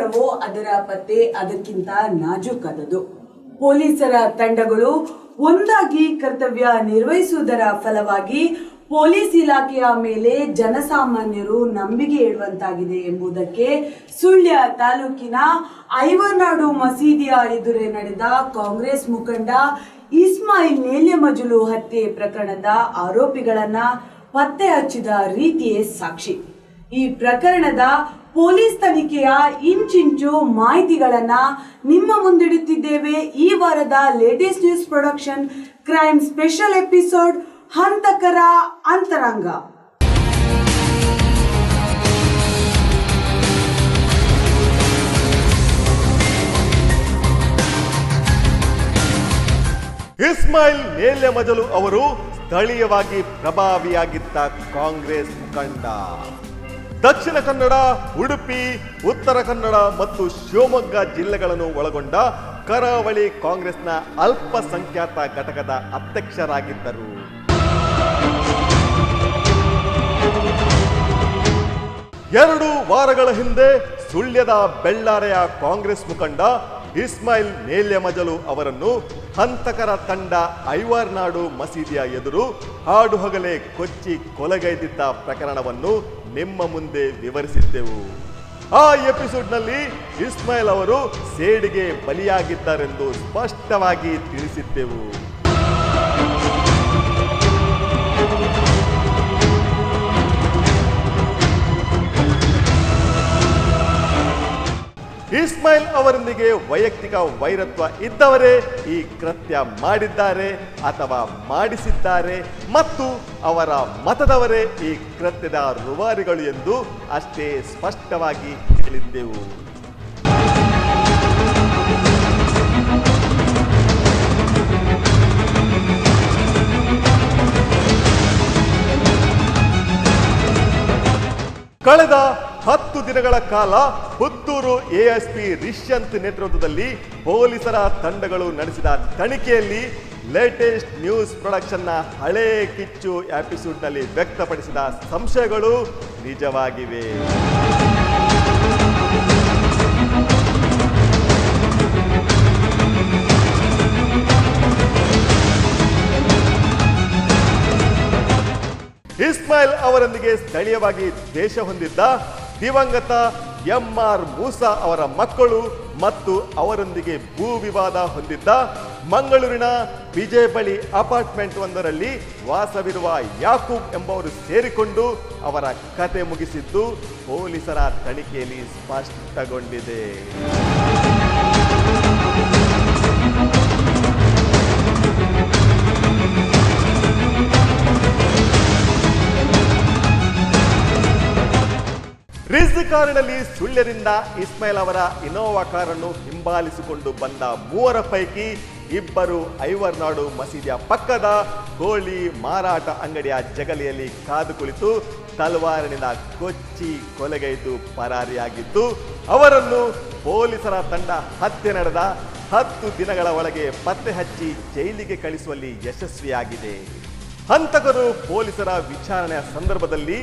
ಅವತಾರವೋ ಅದರ ಪತ್ತೆ ಅದಕ್ಕಿಂತ ನಾಜೂಕಾದದು. ಪೊಲೀಸರ ತಂಡಗಳು ಒಂದಾಗಿ ಕರ್ತವ್ಯ ನಿರ್ವಹಿಸುವುದರ ಫಲವಾಗಿ ಪೊಲೀಸ್ ಇಲಾಖೆಯ ಮೇಲೆ ಜನಸಾಮಾನ್ಯರು ನಂಬಿಕೆ ಇಡುವಂತಾಗಿದೆ ಎಂಬುದಕ್ಕೆ ಸುಳ್ಯ ತಾಲೂಕಿನ ಐವರ್ನಾಡು ಮಸೀದಿಯ ಎದುರೇ ನಡೆದ ಕಾಂಗ್ರೆಸ್ ಮುಖಂಡ ಇಸ್ಮಾಯಿಲ್ ನೇಲ್ಯಮಜಲು ಹತ್ಯೆ ಪ್ರಕರಣದ ಆರೋಪಿಗಳನ್ನ ಪತ್ತೆ ಹಚ್ಚಿದ ರೀತಿಯೇ ಸಾಕ್ಷಿ. ಈ ಪ್ರಕರಣದ ಪೊಲೀಸ್ ತನಿಖೆಯ ಇಂಚಿಂಚು ಮಾಹಿತಿಗಳನ್ನ ನಿಮ್ಮ ಮುಂದಿಡುತ್ತಿದ್ದೇವೆ. ಈ ವಾರದ latest news production crime special episode ಹಂತಕರ ಅಂತರಂಗ. ಇಸ್ಮಾಯಿಲ್ ನೇಲ್ಯಮಜಲು ಅವರು ಸ್ಥಳೀಯವಾಗಿ ಪ್ರಭಾವಿಯಾಗಿದ್ದ ಕಾಂಗ್ರೆಸ್ ಮುಖಂಡ. ದಕ್ಷಿಣ ಕನ್ನಡ, ಉಡುಪಿ, ಉತ್ತರ ಕನ್ನಡ ಮತ್ತು ಶಿವಮೊಗ್ಗ ಜಿಲ್ಲೆಗಳನ್ನು ಒಳಗೊಂಡ ಕರಾವಳಿ ಕಾಂಗ್ರೆಸ್ನ ಅಲ್ಪಸಂಖ್ಯಾತ ಘಟಕದ ಅಧ್ಯಕ್ಷರಾಗಿದ್ದರು. ಎರಡು ವಾರಗಳ ಹಿಂದೆ ಸುಳ್ಯದ ಬೆಳ್ಳಾರೆಯ ಕಾಂಗ್ರೆಸ್ ಮುಖಂಡ ಇಸ್ಮಾಯಿಲ್ ನೇಲ್ಯಮಜಲು ಅವರನ್ನು ಹಂತಕರ ತಂಡ ಐವರ್ನಾಡು ಮಸೀದಿಯ ಎದುರು ಹಾಡು ಹಗಲೇ ಕೊಚ್ಚಿ ಕೊಲೆಗೈದಿದ್ದ ಪ್ರಕರಣವನ್ನು ನಿಮ್ಮ ಮುಂದೆ ವಿವರಿಸಿದ್ದೆವು. ಆ ಎಪಿಸೋಡ್ನಲ್ಲಿ ಇಸ್ಮಾಯಿಲ್ ಅವರು ಸೇಡಿಗೆ ಬಲಿಯಾಗಿದ್ದಾರೆಂದು ಸ್ಪಷ್ಟವಾಗಿ ತಿಳಿಸಿದ್ದೆವು. ಇಸ್ಮಾಯಿಲ್ ಅವರೊಂದಿಗೆ ವೈಯಕ್ತಿಕ ವೈರತ್ವ ಇದ್ದವರೇ ಈ ಕೃತ್ಯ ಮಾಡಿದ್ದಾರೆ ಅಥವಾ ಮಾಡಿಸಿದ್ದಾರೆ ಮತ್ತು ಅವರ ಮತದವರೇ ಈ ಕೃತ್ಯದ ರೂವಾರಿಗಳು ಎಂದು ಅಷ್ಟೇ ಸ್ಪಷ್ಟವಾಗಿ ಹೇಳಿದ್ದೆವು. ಕಳೆದ 10 ದಿನಗಳ ಕಾಲ ಪುತ್ತೂರು ಎಎಸ್ಪಿ ರಿಷ್ಯಂತ್ ನೇತೃತ್ವದಲ್ಲಿ ಪೊಲೀಸರ ತಂಡಗಳು ನಡೆಸಿದ ತನಿಖೆಯಲ್ಲಿ ಲೇಟೆಸ್ಟ್ ನ್ಯೂಸ್ ಪ್ರೊಡಕ್ಷನ್ನ ಹಳೇ ಕಿಚ್ಚು ಎಪಿಸೋಡ್ನಲ್ಲಿ ವ್ಯಕ್ತಪಡಿಸಿದ ಸಂಶಯಗಳು ನಿಜವಾಗಿವೆ. ಇಸ್ಮಾಯಿಲ್ ಅವರೊಂದಿಗೆ ಸ್ಥಳೀಯವಾಗಿ ದ್ವೇಷ ಹೊಂದಿದ್ದ ದಿವಂಗತ ಎಂಆರ್ ಮೂಸಾ ಅವರ ಮಕ್ಕಳು ಮತ್ತು ಅವರೊಂದಿಗೆ ಭೂ ವಿವಾದ ಹೊಂದಿದ್ದ ಮಂಗಳೂರಿನ ವಿಜಯ್ ಬಳಿ ಅಪಾರ್ಟ್ಮೆಂಟ್ ಒಂದರಲ್ಲಿ ವಾಸವಿರುವ ಯಾಕೂಬ್ ಎಂಬವರು ಸೇರಿಕೊಂಡು ಅವರ ಕತೆ ಮುಗಿಸಿದ್ದು ಪೊಲೀಸರ ತನಿಖೆಯಲ್ಲಿ ಸ್ಪಷ್ಟಗೊಂಡಿದೆ. ರಿಜ್ ಕಾರಿನಲ್ಲಿ ಸುಳ್ಯದಿಂದ ಇಸ್ಮಾಯಿಲ್ ಅವರ ಇನೋವಾ ಕಾರನ್ನು ಹಿಂಬಾಲಿಸಿಕೊಂಡು ಬಂದ 3 ಪೈಕಿ 2 ಐವರ್ನಾಡು ಮಸೀದಿಯ ಪಕ್ಕದ ಕೋಳಿ ಮಾರಾಟ ಅಂಗಡಿಯ ಜಗಲಿಯಲ್ಲಿ ಕಾದು ಕುಳಿತು ತಲವಾರಿನಿಂದ ಕೊಚ್ಚಿ ಕೊಲೆಗೈದು ಪರಾರಿಯಾಗಿದ್ದು ಅವರನ್ನು ಪೊಲೀಸರ ತಂಡ ಹತ್ಯೆ ನಡೆದ 10 ದಿನಗಳ ಒಳಗೆ ಪತ್ತೆ ಹಚ್ಚಿ ಜೈಲಿಗೆ ಕಳಿಸುವಲ್ಲಿ ಯಶಸ್ವಿಯಾಗಿದೆ. ಹಂತಕರು ಪೊಲೀಸರ ವಿಚಾರಣೆಯ ಸಂದರ್ಭದಲ್ಲಿ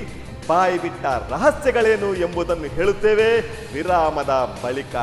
ಬಾಯಿ ಬಿಟ್ಟ ರಹಸ್ಯಗಳೇನು ಎಂಬುದನ್ನು ಹೇಳುತ್ತೇವೆ ವಿರಾಮದ ಬಳಿಕ.